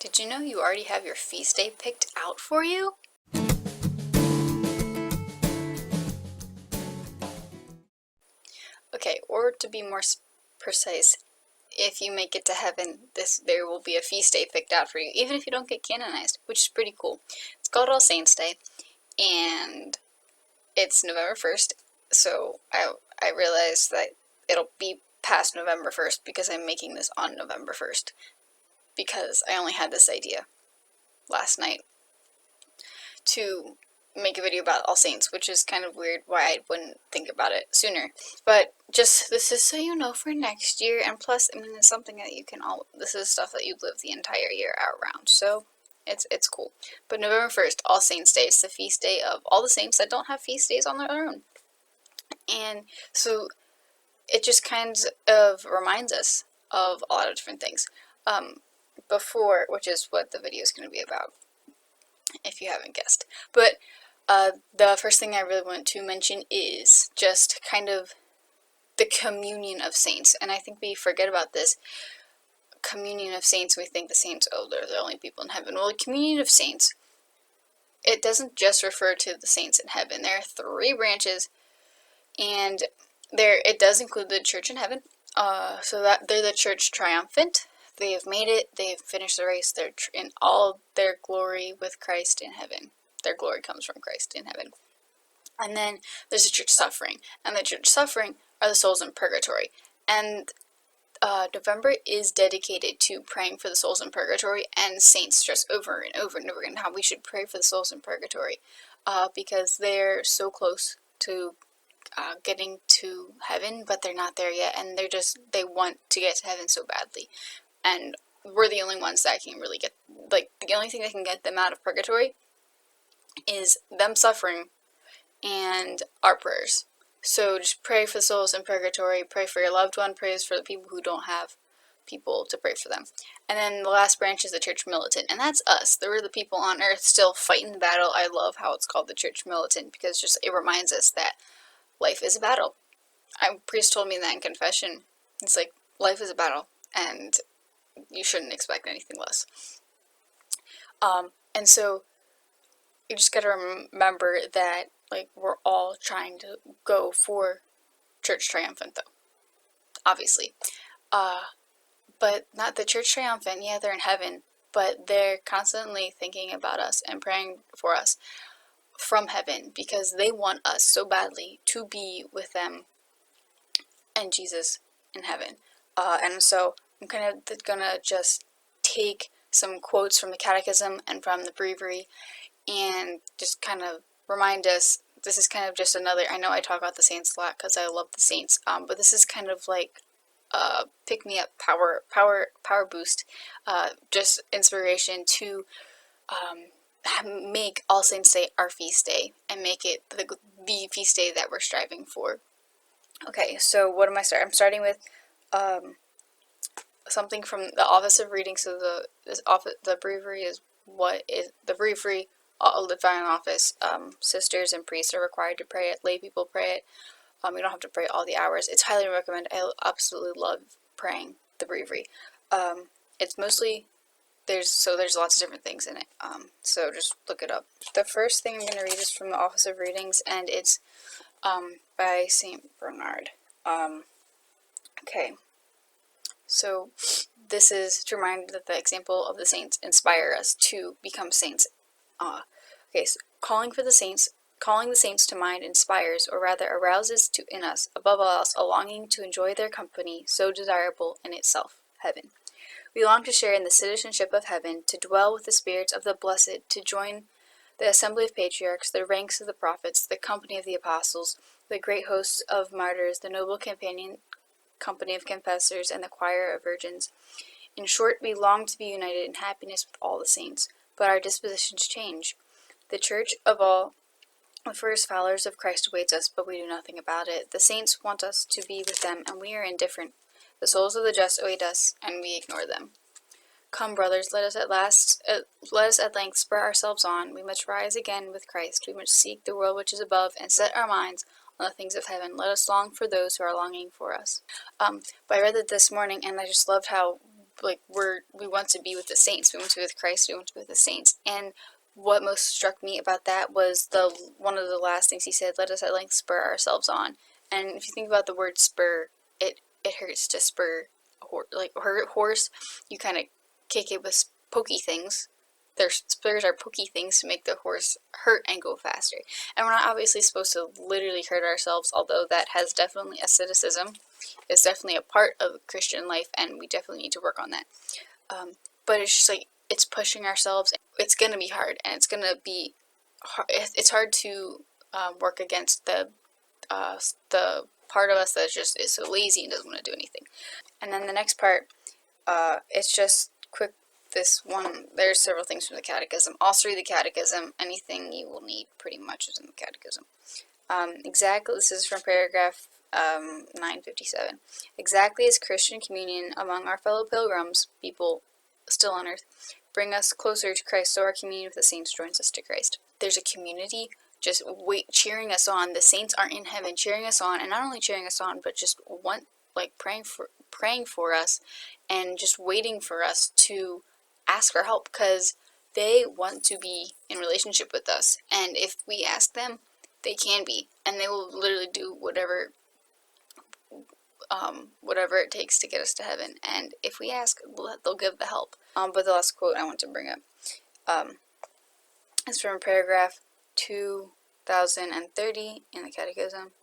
Did you know you already have your feast day picked out for you? Okay, or to be more precise, if you make it to heaven, there will be a feast day picked out for you, even if you don't get canonized, which is pretty cool. It's called All Saints Day, and it's November 1st, so I realized that it'll be past November 1st because I'm making this on November 1st, because I only had this idea last night to make a video about All Saints, which is kind of weird why I wouldn't think about it sooner. But just, this is so you know for next year, and plus, I mean, it's something that you can this is stuff that you live the entire year out around, so it's cool. But November 1st, All Saints Day, is the feast day of all the saints that don't have feast days on their own. And so it just kind of reminds us of a lot of different things. Which is what the video is going to be about, if you haven't guessed. But the first thing I really want to mention is just kind of the communion of saints. And I think we forget about this. Communion of saints, we think the saints, oh, they're the only people in heaven. Well, the communion of saints, it doesn't just refer to the saints in heaven. There are 3 branches, and it does include the church in heaven. So that they're the church triumphant. They have made it. They have finished the race. They're in all their glory with Christ in heaven. Their glory comes from Christ in heaven. And then there's the church suffering. And the church suffering are the souls in purgatory. And November is dedicated to praying for the souls in purgatory, and saints stress over and over and over again how we should pray for the souls in purgatory, because they're so close to getting to heaven, but they're not there yet, and they want to get to heaven so badly. And we're the only ones that can really get, the only thing that can get them out of purgatory is them suffering and our prayers. So just pray for the souls in purgatory, pray for your loved one, pray for the people who don't have people to pray for them. And then the last branch is the church militant, and that's us. We're the people on earth still fighting the battle. I love how it's called the church militant, because it reminds us that life is a battle. A priest told me that in confession. It's like, life is a battle, and you shouldn't expect anything less. And so you just gotta remember that, we're all trying to go for church triumphant, though, obviously. But not the church triumphant, yeah, they're in heaven, but they're constantly thinking about us and praying for us from heaven, because they want us so badly to be with them and Jesus in heaven. And so I'm kind of gonna just take some quotes from the Catechism and from the Breviary, and just kind of remind us. This is kind of just another, I know I talk about the saints a lot because I love the saints, but this is kind of like pick me up, power boost, just inspiration to make All Saints Day our feast day, and make it the feast day that we're striving for. Okay, so what am I starting? I'm starting with something from the Office of Reading. So the Breviary is the Breviary, the Divine Office. Sisters and priests are required to pray it. Lay people pray it. You don't have to pray all the hours. It's highly recommended. I absolutely love praying the Breviary. It's mostly there's lots of different things in it. So just look it up. The first thing I'm going to read is from the Office of Readings, and it's by Saint Bernard. Okay. So this is to remind that the example of the saints inspire us to become saints. Okay, so calling the saints to mind inspires, or rather arouses in us, above all else, a longing to enjoy their company, so desirable in itself, heaven. We long to share in the citizenship of heaven, to dwell with the spirits of the blessed, to join the assembly of patriarchs, the ranks of the prophets, the company of the apostles, the great hosts of martyrs, the noble company of confessors, and the choir of virgins. In short, we long to be united in happiness with all the saints, but our dispositions change. The church of all the first followers of Christ awaits us, but we do nothing about it. The saints want us to be with them, and we are indifferent. The souls of the just await us, and we ignore them. Come, brothers, let us at length spur ourselves on. We must rise again with Christ. We must seek the world which is above, and set our minds on the things of heaven. Let us long for those who are longing for us. But I read it this morning, and I just loved how we want to be with the saints. We want to be with Christ. We want to be with the saints. And what most struck me about that was one of the last things he said, let us at length spur ourselves on. And if you think about the word spur, it hurts to spur a horse. You kind of kick it with pokey things. Their spurs are pokey things to make the horse hurt and go faster. And we're not obviously supposed to literally hurt ourselves, although that has definitely asceticism. It's definitely a part of Christian life, and we definitely need to work on that. But it's just like, it's pushing ourselves. It's going to be hard, and it's going to be hard. It's hard to work against the part of us that is so lazy and doesn't want to do anything. And then the next part, it's just quick. This one, there's several things from the Catechism. Also read the Catechism. Anything you will need pretty much is in the Catechism. Exactly, this is from paragraph 957. Exactly as Christian communion among our fellow pilgrims, people still on earth, bring us closer to Christ, so our communion with the saints joins us to Christ. There's a community just cheering us on. The saints are in heaven cheering us on, and not only cheering us on, but just praying for us, and just waiting for us to ask for help, because they want to be in relationship with us, and if we ask them, they can be, and they will literally do whatever it takes to get us to heaven. And if we ask, they'll give the help. But the last quote I want to bring up is from paragraph 2030 in the Catechism,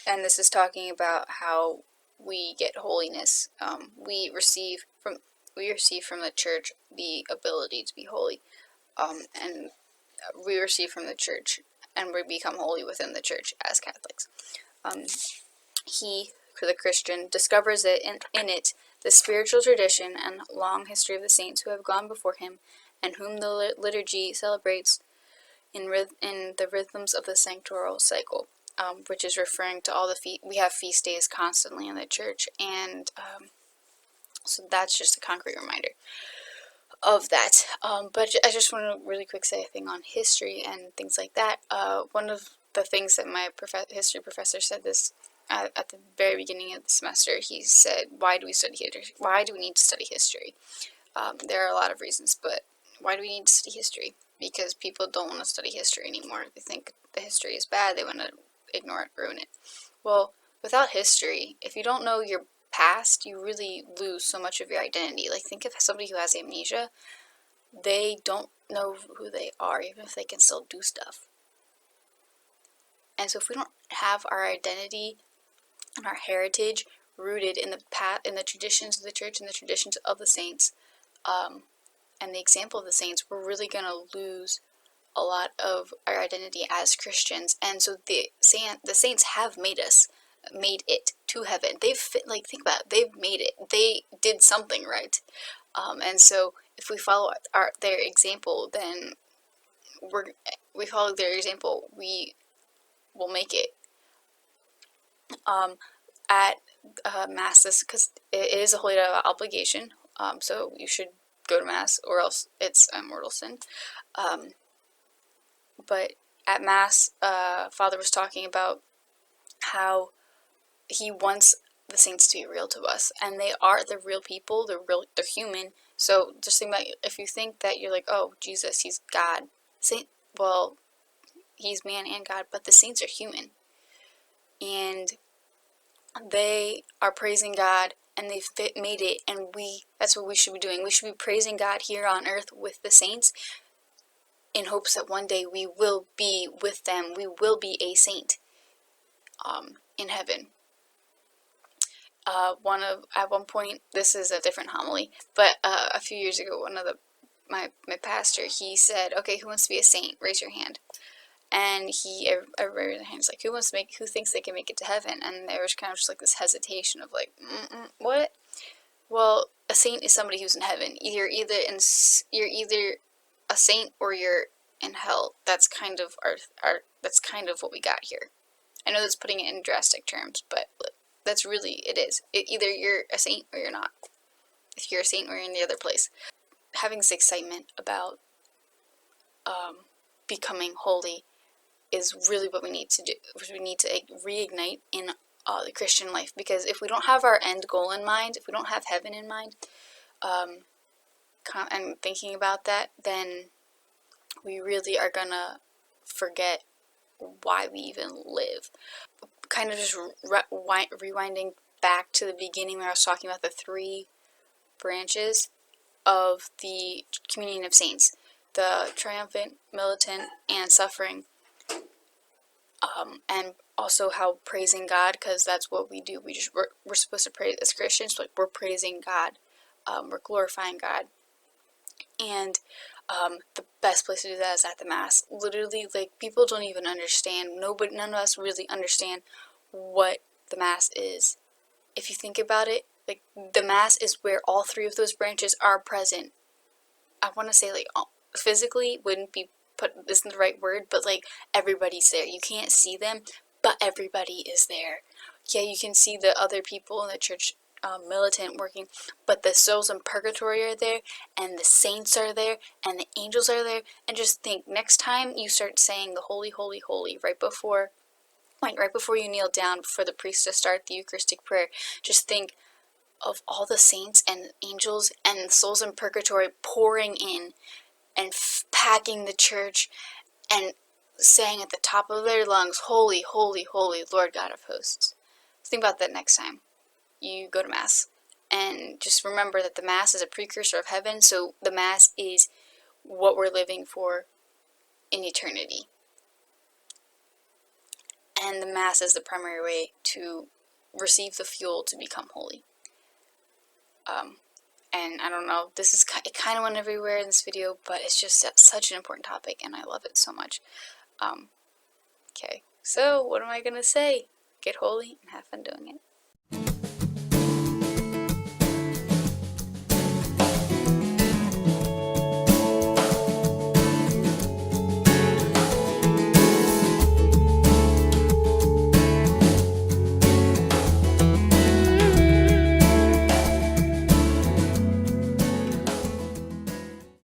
and this is talking about how we get holiness. We receive from the Church the ability to be holy, and we receive from the Church, and we become holy within the Church as Catholics. He, for the Christian, discovers it in it the spiritual tradition and long history of the saints who have gone before him, and whom the liturgy celebrates in the rhythms of the sanctoral cycle, which is referring to all the we have feast days constantly in the Church, and so that's just a concrete reminder of that. But I just want to really quick say a thing on history and things like that. One of the things that my history professor said this at the very beginning of the semester, he said, why do we study history? Why do we need to study history? There are a lot of reasons, but why do we need to study history? Because people don't want to study history anymore. They think the history is bad. They want to ignore it, ruin it. Well, without history, if you don't know your past, you really lose so much of your identity. Like, think of somebody who has amnesia. They don't know who they are, even if they can still do stuff. And so if we don't have our identity and our heritage rooted in the traditions of the Church and the traditions of the saints, and the example of the saints, we're really going to lose a lot of our identity as Christians. And so the saints have made it to heaven. Think about it, they've made it. They did something right. And so if we follow their example, then we follow their example, we will make it. At Mass, because it is a holy obligation, so you should go to Mass, or else it's a mortal sin. But at Mass, Father was talking about how he wants the saints to be real to us, and they're real people, they're human. So just think about, if you think that you're like, oh, Jesus, he's God, well, he's man and God, but the saints are human, and they are praising God, and they've made it, and that's what we should be doing. We should be praising God here on earth with the saints, in hopes that one day we will be with them. We will be a saint in heaven. At one point, this is a different homily, but a few years ago, my pastor, he said, okay, who wants to be a saint? Raise your hand. And everybody raised their hands, like, who thinks they can make it to heaven? And there was kind of just like this hesitation of like, what? Well, a saint is somebody who's in heaven. You're either a saint or you're in hell. That's kind of that's kind of what we got here. I know that's putting it in drastic terms, but that's really it is. Either you're a saint or you're not. If you're a saint or you're in the other place. Having this excitement about becoming holy is really what we need to do. We need to reignite in the Christian life, because if we don't have our end goal in mind, if we don't have heaven in mind, and thinking about that, then we really are gonna forget why we even live. Kind of just rewinding back to the beginning where I was talking about the 3 branches of the communion of saints: the triumphant, militant, and suffering, and also how praising God, because that's what we do. We're supposed to praise as Christians. Like, we're praising God, we're glorifying God, and the best place to do that is at the Mass. Literally, like, people don't even understand. None of us really understand what the Mass is. If you think about it, like, the Mass is where all 3 of those branches are present. I want to say, like, physically wouldn't be isn't the right word, but like, everybody's there. You can't see them, but everybody is there. Yeah, you can see the other people in the church, militant, working, but the souls in purgatory are there, and the saints are there, and the angels are there. And just think, next time you start saying the holy, holy, holy right before you kneel down for the priest to start the Eucharistic prayer, just think of all the saints and angels and the souls in purgatory pouring in and packing the church and saying at the top of their lungs, holy, holy, holy, Lord God of hosts. Think about that next time you go to Mass. And just remember that the Mass is a precursor of heaven, so the Mass is what we're living for in eternity. And the Mass is the primary way to receive the fuel to become holy. And I don't know, it kind of went everywhere in this video, but it's just such an important topic, and I love it so much. Okay, so what am I gonna say? Get holy and have fun doing it.